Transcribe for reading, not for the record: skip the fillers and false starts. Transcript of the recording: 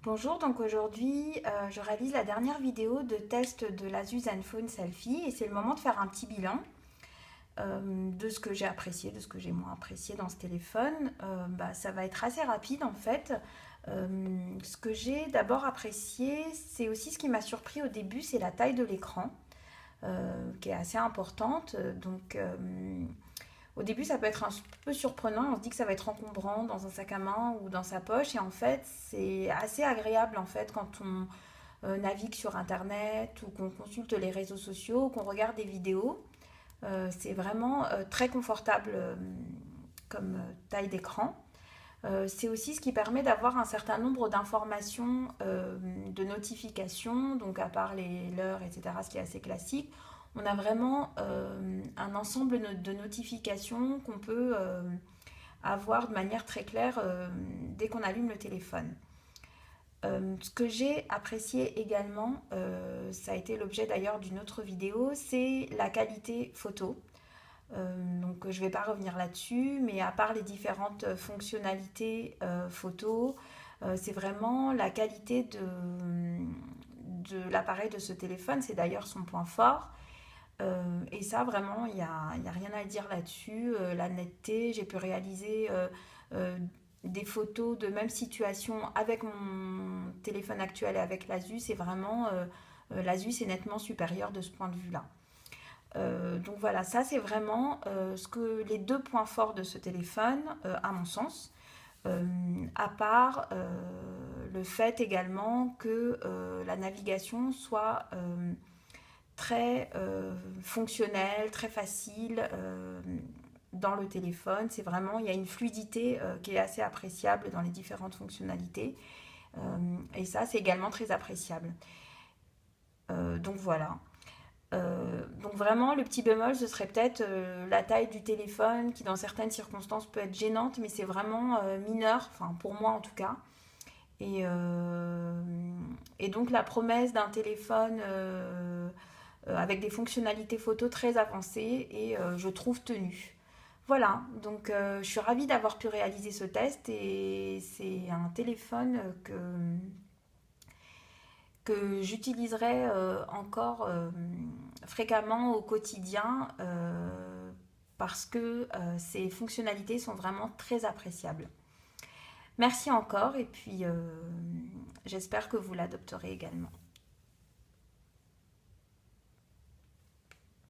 Bonjour, donc aujourd'hui je réalise la dernière vidéo de test de l'Asus Zenfone Selfie et c'est le moment de faire un petit bilan de ce que j'ai apprécié, de ce que j'ai moins apprécié dans ce téléphone. Ça va être assez rapide en fait. Ce que j'ai d'abord apprécié, c'est aussi ce qui m'a surpris au début, c'est la taille de l'écran qui est assez importante. Au début, ça peut être un peu surprenant. On se dit que ça va être encombrant dans un sac à main ou dans sa poche. Et en fait, c'est assez agréable en fait quand on navigue sur Internet ou qu'on consulte les réseaux sociaux, ou qu'on regarde des vidéos. C'est vraiment très confortable comme taille d'écran. C'est aussi ce qui permet d'avoir un certain nombre d'informations, de notifications, donc à part l'heure, etc., ce qui est assez classique. On a vraiment un ensemble de notifications qu'on peut avoir de manière très claire dès qu'on allume le téléphone. Ce que j'ai apprécié également, ça a été l'objet d'ailleurs d'une autre vidéo, c'est la qualité photo. Donc je ne vais pas revenir là-dessus, mais à part les différentes fonctionnalités photo, c'est vraiment la qualité de l'appareil de ce téléphone, c'est d'ailleurs son point fort. Et ça, vraiment, il y a rien à dire là-dessus. La netteté, j'ai pu réaliser des photos de même situation avec mon téléphone actuel et avec l'Asus. Et vraiment, l'Asus est nettement supérieur de ce point de vue-là. Donc voilà, ça c'est vraiment les deux points forts de ce téléphone, à mon sens. À part le fait également que la navigation soit très fonctionnel, très facile dans le téléphone. C'est vraiment, il y a une fluidité qui est assez appréciable dans les différentes fonctionnalités. Et ça, c'est également très appréciable. Donc voilà. Donc vraiment, le petit bémol, ce serait peut-être la taille du téléphone qui, dans certaines circonstances, peut être gênante, mais c'est vraiment mineur, enfin pour moi en tout cas. Et, euh, et donc la promesse d'un téléphone avec des fonctionnalités photo très avancées et je trouve tenue. Voilà, donc je suis ravie d'avoir pu réaliser ce test et c'est un téléphone que j'utiliserai encore fréquemment au quotidien parce que ces fonctionnalités sont vraiment très appréciables. Merci encore et puis j'espère que vous l'adopterez également.